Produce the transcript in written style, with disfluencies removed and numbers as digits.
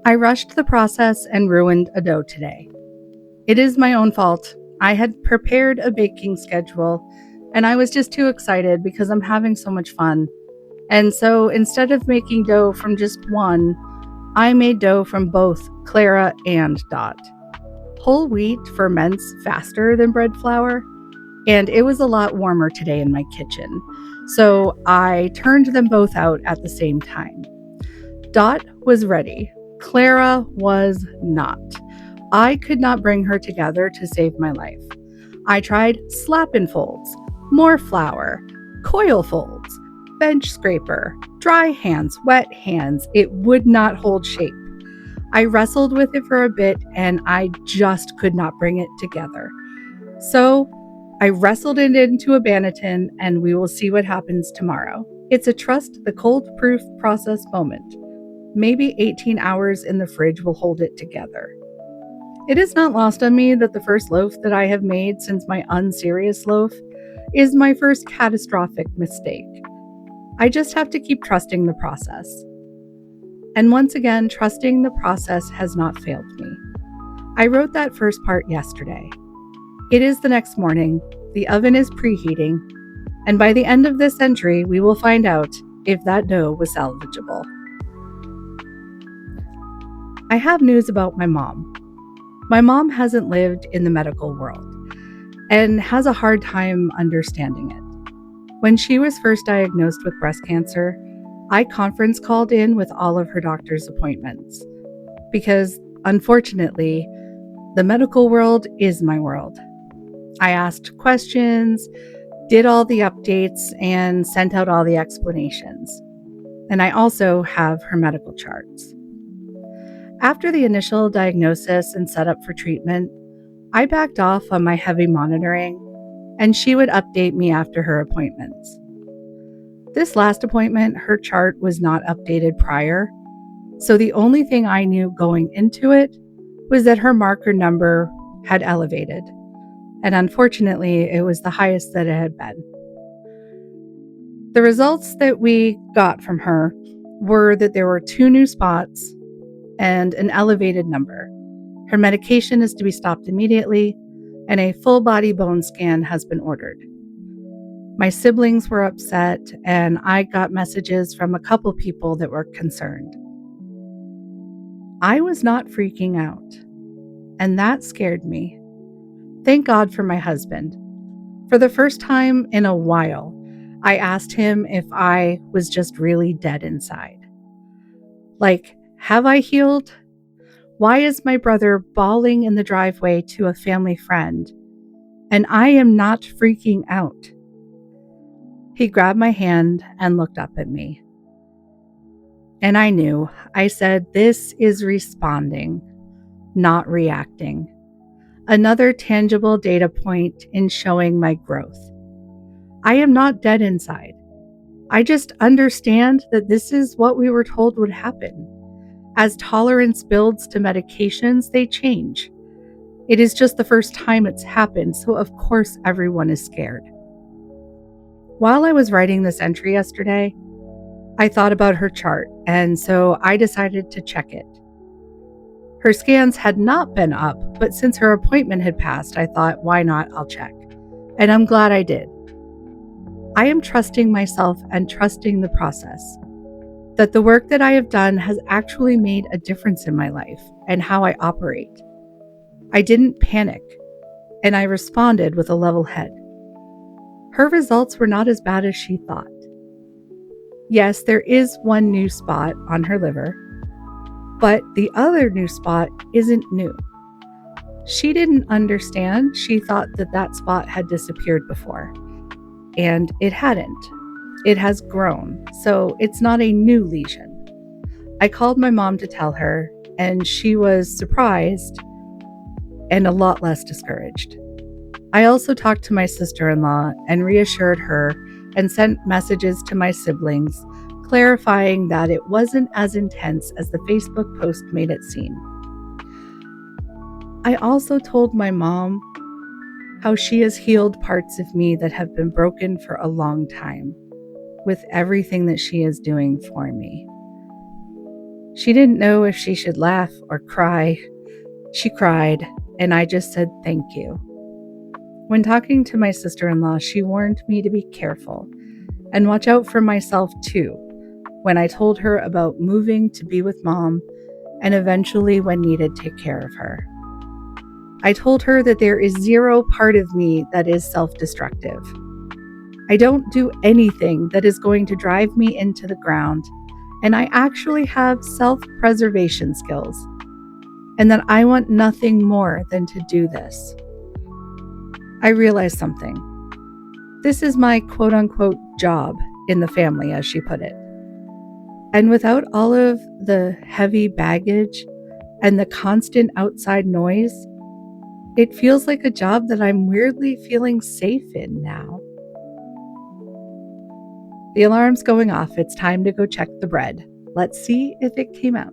I rushed the process and ruined a dough today. It is my own fault. I had prepared a baking schedule and I was just too excited because I'm having so much fun. And so instead of making dough from just one, I made dough from both Clara and Dot. Whole wheat ferments faster than bread flour, and it was a lot warmer today in my kitchen. So I turned them both out at the same time. Dot was ready. Clara was not. I could not bring her together to save my life. I tried slap and folds, more flour, coil folds, bench scraper, dry hands, wet hands. It would not hold shape. I wrestled with it for a bit and I just could not bring it together. So I wrestled it into a Banneton and we will see what happens tomorrow. It's a trust the cold proof process moment. Maybe 18 hours in the fridge will hold it together. It is not lost on me that the first loaf that I have made since my unserious loaf is my first catastrophic mistake. I just have to keep trusting the process. And once again, trusting the process has not failed me. I wrote that first part yesterday. It is the next morning, the oven is preheating, and by the end of this entry, we will find out if that dough was salvageable. I have news about my mom. My mom hasn't lived in the medical world and has a hard time understanding it. When she was first diagnosed with breast cancer, I conference called in with all of her doctor's appointments because, unfortunately, the medical world is my world. I asked questions, did all the updates, and sent out all the explanations. And I also have her medical charts. After the initial diagnosis and setup for treatment, I backed off on my heavy monitoring, and she would update me after her appointments. This last appointment, her chart was not updated prior, so the only thing I knew going into it was that her marker number had elevated, and unfortunately, it was the highest that it had been. The results that we got from her were that there were 2 new spots and an elevated number. Her medication is to be stopped immediately, and a full body bone scan has been ordered. My siblings were upset, and I got messages from a couple people that were concerned. I was not freaking out, and that scared me. Thank God for my husband. For the first time in a while, I asked him if I was just really dead inside. Like, have I healed? Why is my brother bawling in the driveway to a family friend, and I am not freaking out? He grabbed my hand and looked up at me. And I knew. I said, this is responding, not reacting. Another tangible data point in showing my growth. I am not dead inside. I just understand that this is what we were told would happen. As tolerance builds to medications, they change. It is just the first time it's happened, so of course everyone is scared. While I was writing this entry yesterday, I thought about her chart, and so I decided to check it. Her scans had not been up, but since her appointment had passed, I thought, why not? I'll check. And I'm glad I did. I am trusting myself and trusting the process. That the work that I have done has actually made a difference in my life and how I operate. I didn't panic, and I responded with a level head. Her results were not as bad as she thought. Yes, there is 1 new spot on her liver, but the other new spot isn't new. She didn't understand. She thought that that spot had disappeared before, and it hadn't. It has grown, so it's not a new lesion. I called my mom to tell her, and she was surprised and a lot less discouraged. I also talked to my sister-in-law and reassured her and sent messages to my siblings, clarifying that it wasn't as intense as the Facebook post made it seem. I also told my mom how she has healed parts of me that have been broken for a long time with everything that she is doing for me. She didn't know if she should laugh or cry. She cried, and I just said thank you. When talking to my sister-in-law, she warned me to be careful and watch out for myself too when I told her about moving to be with mom and eventually, when needed, take care of her. I told her that there is zero part of me that is self-destructive. I don't do anything that is going to drive me into the ground, and I actually have self-preservation skills, and that I want nothing more than to do this. I realized something. This is my quote-unquote job in the family, as she put it. And without all of the heavy baggage and the constant outside noise, it feels like a job that I'm weirdly feeling safe in now. The alarm's going off. It's time to go check the bread. Let's see if it came out.